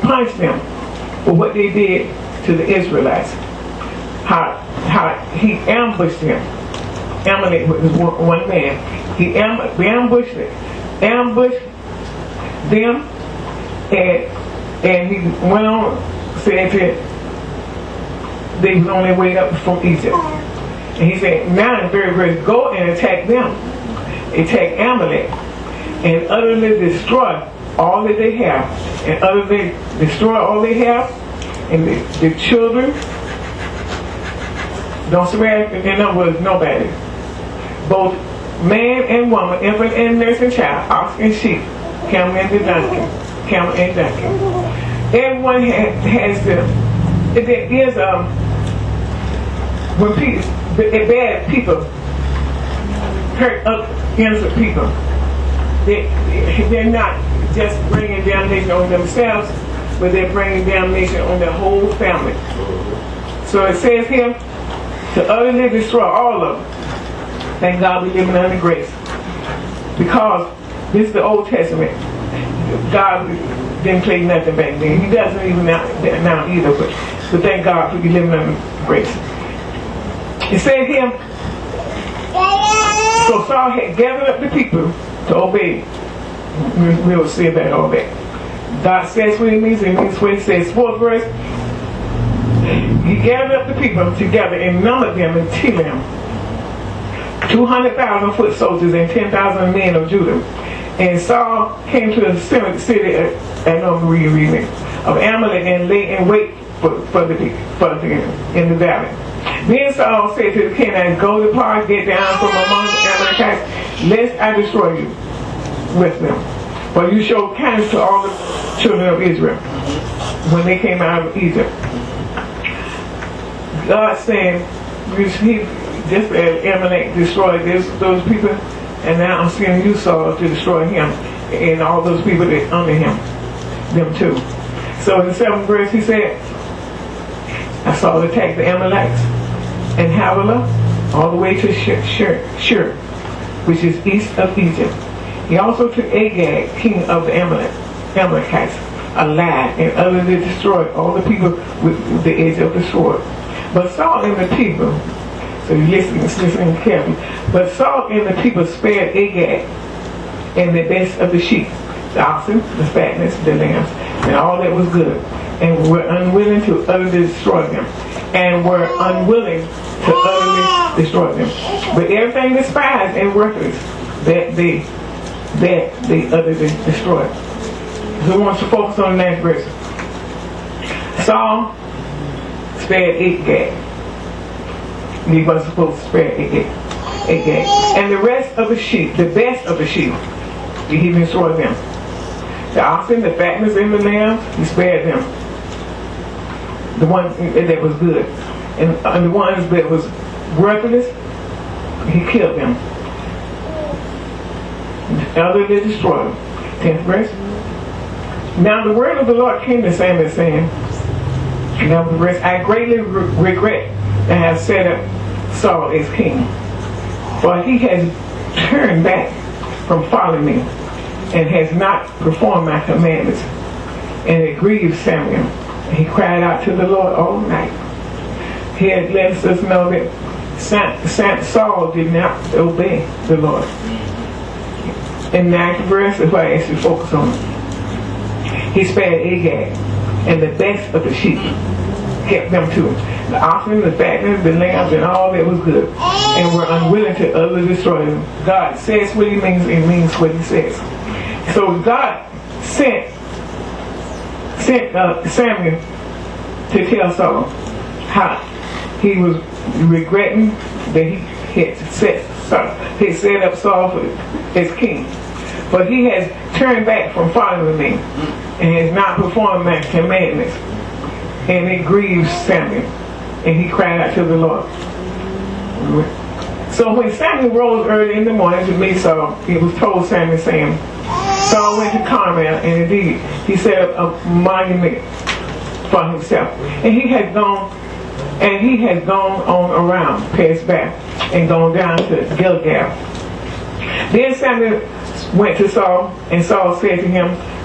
punish them for what they did to the Israelites. How he ambushed them. Amalek was one man. He ambushed them, and he went on, said that they was on their way up from Egypt. And he said, now in the third verse, go and attack them. Attack Amalek and utterly destroy all that they have. And utterly destroy all they have. And the children, don't spare, in other words, nobody. Both man and woman, infant and nursing child, ox and sheep, camel and donkey. Everyone has them. There is when bad people hurt innocent people, they're not just bringing damnation on themselves, but they're bringing damnation on their whole family. So it says here to utterly destroy all of them. Thank God we live under grace, because this is the Old Testament. God didn't play nothing back then. He doesn't even now either. But thank God for you living under grace. It says here, so Saul had gathered up the people to obey. We will see about all that. God says what it means. It means what it says. Fourth verse. He gathered up the people together and numbered them and tilled them. 200,000 foot soldiers and 10,000 men of Judah. And Saul came to the city of Amalek and lay in wait for the in the valley. Then Saul said to the Canaanites, go depart, get down from among the Amalekites, lest I destroy you with them. For you showed kindness to all the children of Israel when they came out of Egypt. God saying, just as Amalek destroyed those people, and now I'm sending you, Saul, to destroy him and all those people that under him, them too. So in the 7th verse he said, I saw attack the Amalekites and Havilah all the way to Shur, which is east of Egypt. He also took Agag, king of the Amalekites, alive, and utterly destroyed all the people with the edge of the sword. But Saul and the people, so you listen carefully. But Saul and the people spared Agag and the best of the sheep, the oxen, the fatness, the lambs, and all that was good, and were unwilling to utterly destroy them. But everything despised and worthless that they utterly destroyed. So we want to focus on the next verse. Saul spared Agag. He wasn't supposed to spare Agag. And the rest of the sheep, the best of the sheep, he destroyed them. The oxen, the fatness, and the lambs, he spared them. The ones that was good. And the ones that was worthless, he killed them. Utterly destroyed them. 10th verse. Now the word of the Lord came to Samuel saying, now the verse, I greatly regret that I have set up Saul as king, for he has turned back from following me and has not performed my commandments. And it grieved Samuel. And he cried out to the Lord all night. He had let us know that Saul did not obey the Lord. In the 9th verse is what I asked you to focus on. He spared Agag and the best of the sheep, kept them too. The oxen, the fatness, the lambs, and all that was good, and were unwilling to utterly destroy them. God says what he means, and means what he says. So God sent Samuel to tell Saul how he was regretting that he had set up Saul as king. But he has turned back from following me and has not performed my commandments. And it grieves Samuel. And he cried out to the Lord. So when Samuel rose early in the morning to meet Saul, it was told Samuel, saying, Saul went to Carmel, and indeed he set up a monument for himself. And he has gone on around, passed back, and gone down to Gilgal. Then Samuel went to Saul, and Saul said to him,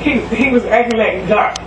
he was acting like God.